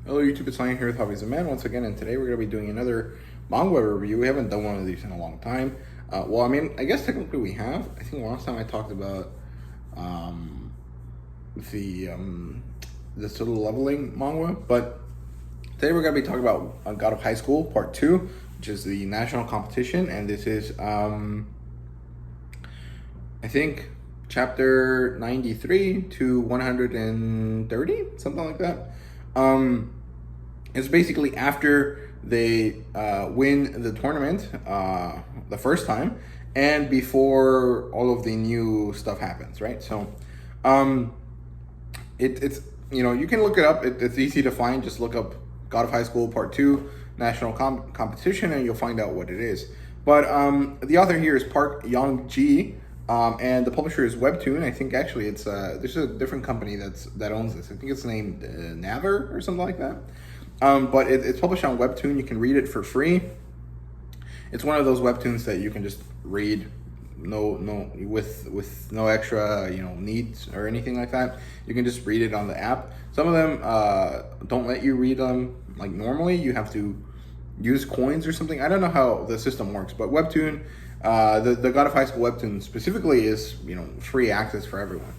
Hello YouTube, it's Ryan here with Hobbies of Man once again, and today we're going to be doing another manga review. We haven't done one of these in a long time. I guess technically we have. I think last time I talked about the Solo Leveling manga, but today we're going to be talking about God of High School Part 2, which is the national competition, and this is, I think, chapter 93 to 130, something like that. It's basically after they win the tournament the first time and before all of the new stuff happens, right? So it's you can look it up. It's easy to find. Just look up God of High School Part 2 National Competition and you'll find out what it is. But the author here is Park Young-ji, and the publisher is Webtoon. I think actually it's there's a different company that owns this. I think it's named Naver or something like that. But it's published on Webtoon. You can read it for free. It's one of those webtoons that you can just read, with no extra needs or anything like that. You can just read it on the app. Some of them don't let you read them like normally. You have to use coins or something. I don't know how the system works, but Webtoon, the God of High School Webtoon specifically is free access for everyone.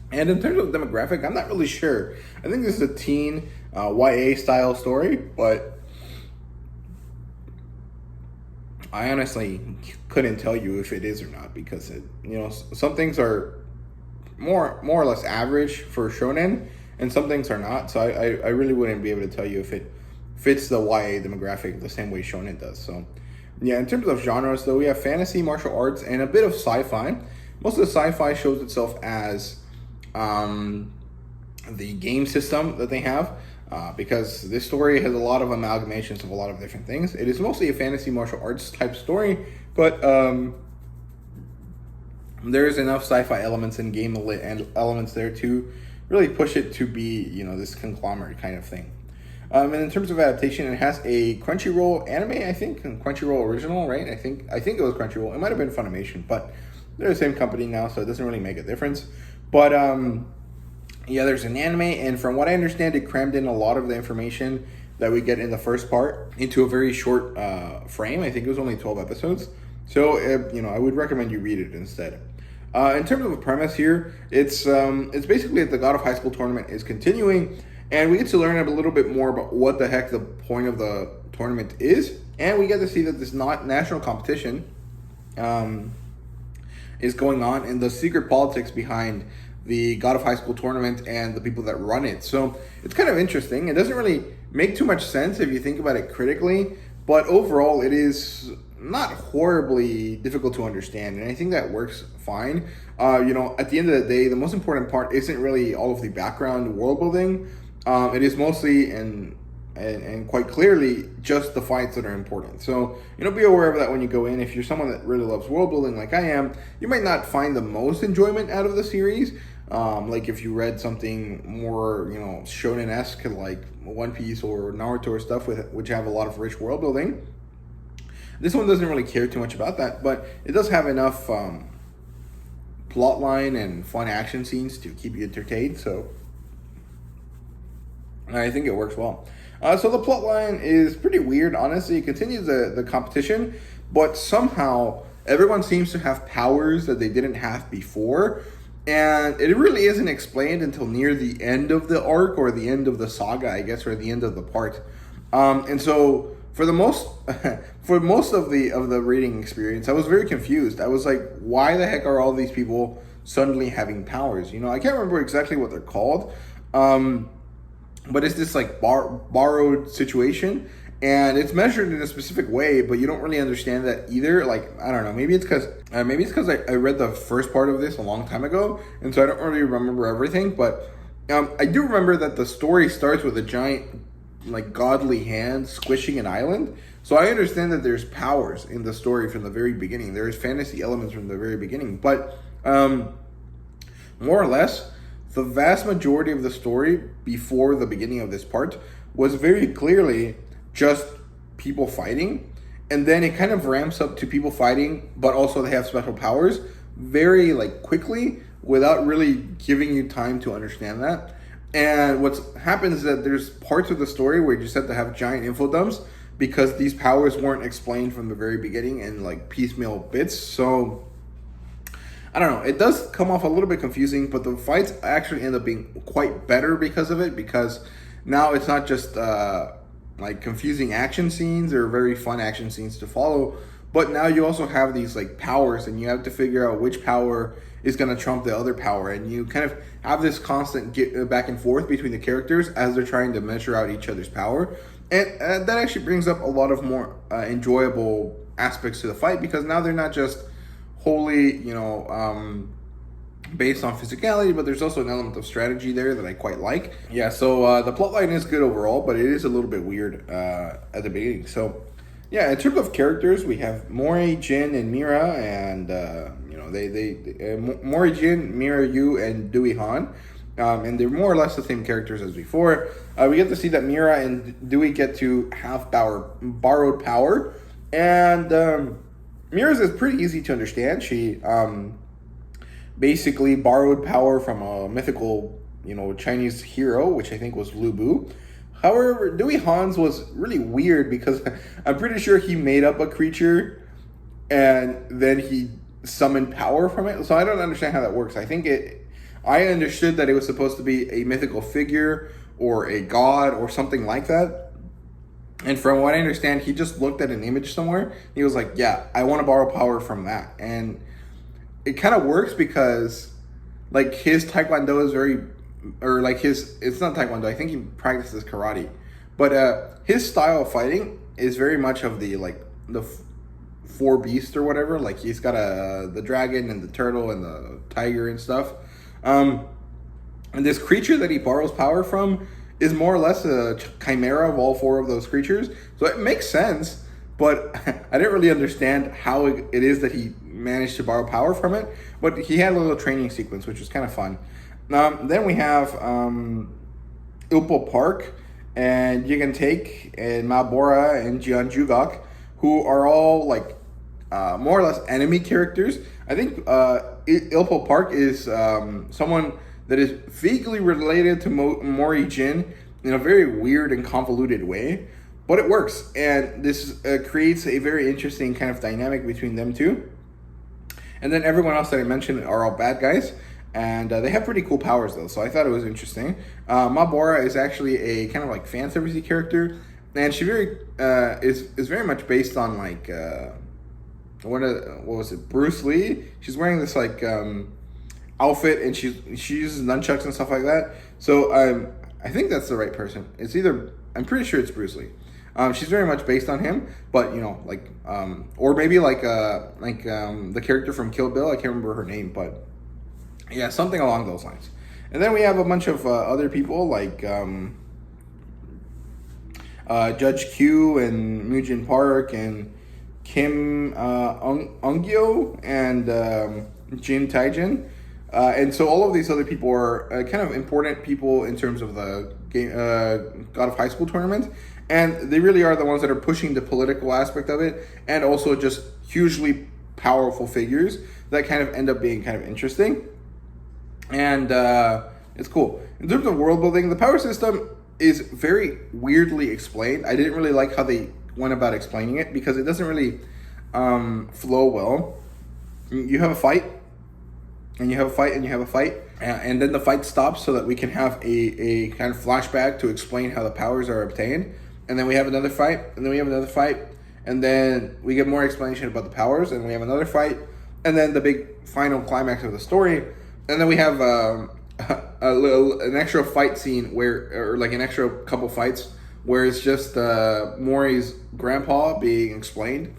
And in terms of demographic, I'm not really sure. I think this is a teen YA style story, but I honestly couldn't tell you if it is or not, because some things are more or less average for shonen, and some things are not. So I really wouldn't be able to tell you if it fits the YA demographic the same way shonen does. So yeah, in terms of genres though, we have fantasy, martial arts, and a bit of sci-fi. Most of the sci-fi shows itself as the game system that they have, because this story has a lot of amalgamations of a lot of different things. It is mostly a fantasy martial arts type story, but there's enough sci-fi elements and game elements there to really push it to be this conglomerate kind of thing. And in terms of adaptation, it has a Crunchyroll anime, I think, and Crunchyroll original, right? I think it was Crunchyroll. It might have been Funimation, but they're the same company now, so it doesn't really make a difference. But yeah, there's an anime, and from what I understand, it crammed in a lot of the information that we get in the first part into a very short frame. I think it was only 12 episodes. So I would recommend you read it instead. In terms of the premise here, it's basically that the God of High School tournament is continuing, and we get to learn a little bit more about what the heck the point of the tournament is, and we get to see that this national competition is going on, and the secret politics behind the God of High School tournament and the people that run it. So it's kind of interesting. It doesn't really make too much sense if you think about it critically, but overall it is not horribly difficult to understand, and I think that works fine. At the end of the day, the most important part isn't really all of the background world building. It is mostly and quite clearly just the fights that are important. So be aware of that when you go in. If you're someone that really loves world building like I am, you might not find the most enjoyment out of the series. Like if you read something more shonen-esque like One Piece or Naruto or stuff which have a lot of rich world building. This one doesn't really care too much about that, but it does have enough plotline and fun action scenes to keep you entertained. So I think it works well. So the plotline is pretty weird, honestly. It continues the competition, but somehow everyone seems to have powers that they didn't have before, and it really isn't explained until near the end of the arc, or the end of the saga, I guess, or the end of the part. And so for most of the reading experience, I was very confused. I was like, why the heck are all these people suddenly having powers? I can't remember exactly what they're called. But it's this like borrowed situation, and it's measured in a specific way, but you don't really understand that either. Like, I don't know, maybe it's because I read the first part of this a long time ago, and so I don't really remember everything. But I do remember that the story starts with a giant, like, godly hand squishing an island. So I understand that there's powers in the story from the very beginning. There's fantasy elements from the very beginning, but more or less, the vast majority of the story before the beginning of this part was very clearly just people fighting, and then it kind of ramps up to people fighting, but also they have special powers very quickly without really giving you time to understand that. And what's happened is that there's parts of the story where you just have to have giant info dumps because these powers weren't explained from the very beginning in like piecemeal bits. So I don't know. It does come off a little bit confusing, but the fights actually end up being quite better because of it. Because now it's not just like confusing action scenes or very fun action scenes to follow, but now you also have these like powers, and you have to figure out which power is going to trump the other power, and you kind of have this constant back and forth between the characters as they're trying to measure out each other's power, and that actually brings up a lot of more enjoyable aspects to the fight, because now they're not just wholly, based on physicality, but there's also an element of strategy there that I quite like. Yeah, so the plotline is good overall, but it is a little bit weird at the beginning. So yeah, in terms of characters, we have Mori, Jin, and Mira, and Mori, Jin, Mira, Yu, and Dewey Han, and they're more or less the same characters as before. We get to see that Mira and Dewey get to have borrowed power, and Mira's is pretty easy to understand. She basically borrowed power from a mythical, Chinese hero, which I think was Lu Bu. However, Dewey Han's was really weird because I'm pretty sure he made up a creature and then he summoned power from it. So I don't understand how that works. I understood that it was supposed to be a mythical figure or a god or something like that. And from what I understand, he just looked at an image somewhere. He was like, yeah, I want to borrow power from that. And it kind of works because like his taekwondo is it's not taekwondo, I think he practices karate, but his style of fighting is very much of the four beasts or whatever. Like he's got the dragon and the turtle and the tiger and stuff, and this creature that he borrows power from is more or less a chimera of all four of those creatures, so it makes sense, but I didn't really understand how it is that he managed to borrow power from it. But he had a little training sequence, which was kind of fun. Then we have Ilpo Park and Yigan Take and Malbora and Jian Jugok, who are all like more or less enemy characters. I think Ilpo Park is someone that is vaguely related to Mori Jin in a very weird and convoluted way, but it works, and this creates a very interesting kind of dynamic between them two. And then everyone else that I mentioned are all bad guys. And they have pretty cool powers, though, so I thought it was interesting. Mabora is actually a kind of like fan servicey character, and she is very much based on like what was it, Bruce Lee? She's wearing this like outfit, and she uses nunchucks and stuff like that. So I think that's the right person. I'm pretty sure it's Bruce Lee. She's very much based on him, but or maybe the character from Kill Bill. I can't remember her name, but. Yeah, something along those lines. And then we have a bunch of other people like Judge Q and Mujin Park and Kim Ungyo and Jin Taijin. And so all of these other people are kind of important people in terms of the game, God of High School tournament. And they really are the ones that are pushing the political aspect of it, and also just hugely powerful figures that kind of end up being kind of interesting. And it's cool. In terms of world building, the power system is very weirdly explained. I didn't really like how they went about explaining it because it doesn't really flow well. You have a fight, and you have a fight, and you have a fight, and then the fight stops so that we can have a kind of flashback to explain how the powers are obtained. And then we have another fight, and then we have another fight, and then we get more explanation about the powers, and we have another fight, and then the big final climax of the story. And then we have an extra fight scene or like an extra couple fights where it's just Mori's grandpa being explained.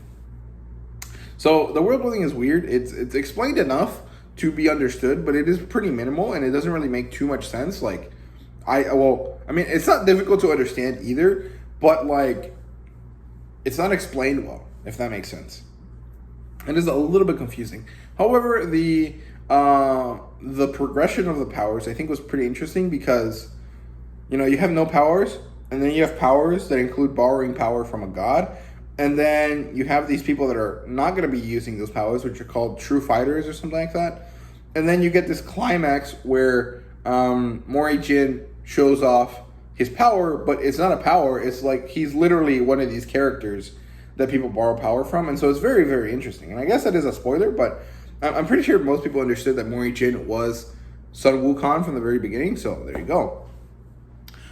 So the world building is weird. It's explained enough to be understood, but it is pretty minimal and it doesn't really make too much sense. Like, it's not difficult to understand either, but like, it's not explained well, if that makes sense. It is a little bit confusing. However, the progression of the powers I think was pretty interesting because, you have no powers, and then you have powers that include borrowing power from a god, and then you have these people that are not going to be using those powers, which are called true fighters or something like that. And then you get this climax where Mori Jin shows off his power, but it's not a power. It's like he's literally one of these characters that people borrow power from. And so it's very, very interesting. And I guess that is a spoiler, but I'm pretty sure most people understood that Mori-Jin was Sun Wukong from the very beginning. So there you go.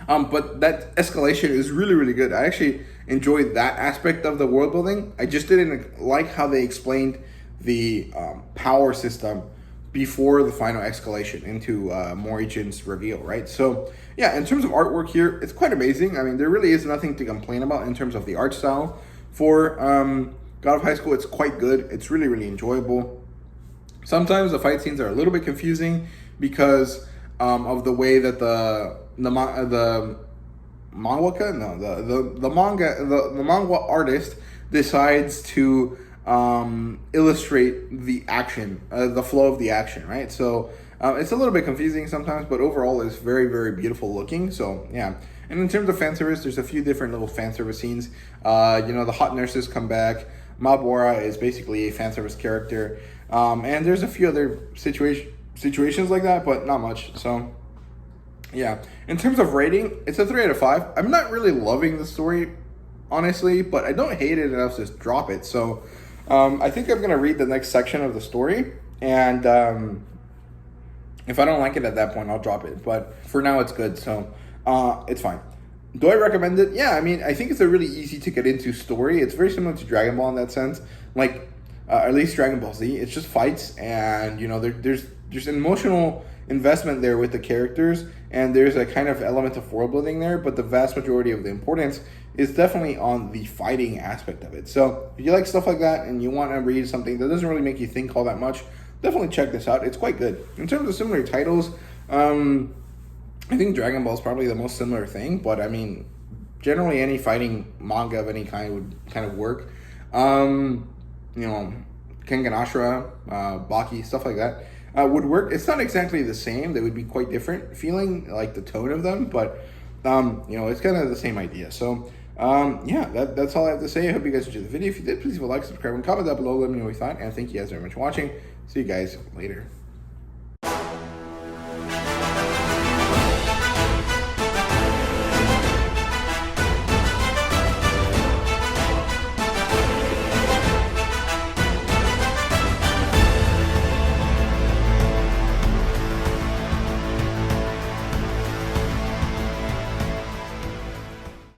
But that escalation is really, really good. I actually enjoyed that aspect of the world building. I just didn't like how they explained the power system before the final escalation into Mori-Jin's reveal, right? So yeah, in terms of artwork here, it's quite amazing. I mean, there really is nothing to complain about in terms of the art style for God of High School. It's quite good. It's really, really enjoyable. Sometimes the fight scenes are a little bit confusing because of the way that the mangaka, no, the manga artist decides to illustrate the action, the flow of the action, right? So it's a little bit confusing sometimes, but overall it's very, very beautiful looking. So yeah. And in terms of fan service, there's a few different little fan service scenes. The hot nurses come back. Mabora is basically a fan service character. And there's a few other situations like that, but not much. So yeah. In terms of rating, it's a 3 out of 5. I'm not really loving the story, honestly, but I don't hate it enough to drop it. So I think I'm going to read the next section of the story, and if I don't like it at that point, I'll drop it. But for now, it's good, so it's fine. Do I recommend it? Yeah, I mean, I think it's a really easy to get into story. It's very similar to Dragon Ball in that sense. Like, at least Dragon Ball Z, it's just fights, and, there's an emotional investment there with the characters, and there's a kind of element of world building there, but the vast majority of the importance is definitely on the fighting aspect of it. So if you like stuff like that and you want to read something that doesn't really make you think all that much, definitely check this out. It's quite good. In terms of similar titles, I think Dragon Ball is probably the most similar thing, but I mean, generally any fighting manga of any kind would kind of work. Kengan Ashura, Baki, stuff like that. Would work. It's not exactly the same. They would be quite different feeling, like the tone of them, but it's kind of the same idea. So that's all I have to say. I hope you guys enjoyed the video. If you did, please leave a like, subscribe, and comment down below. Let me know what you thought, and thank you guys very much for watching. See you guys later.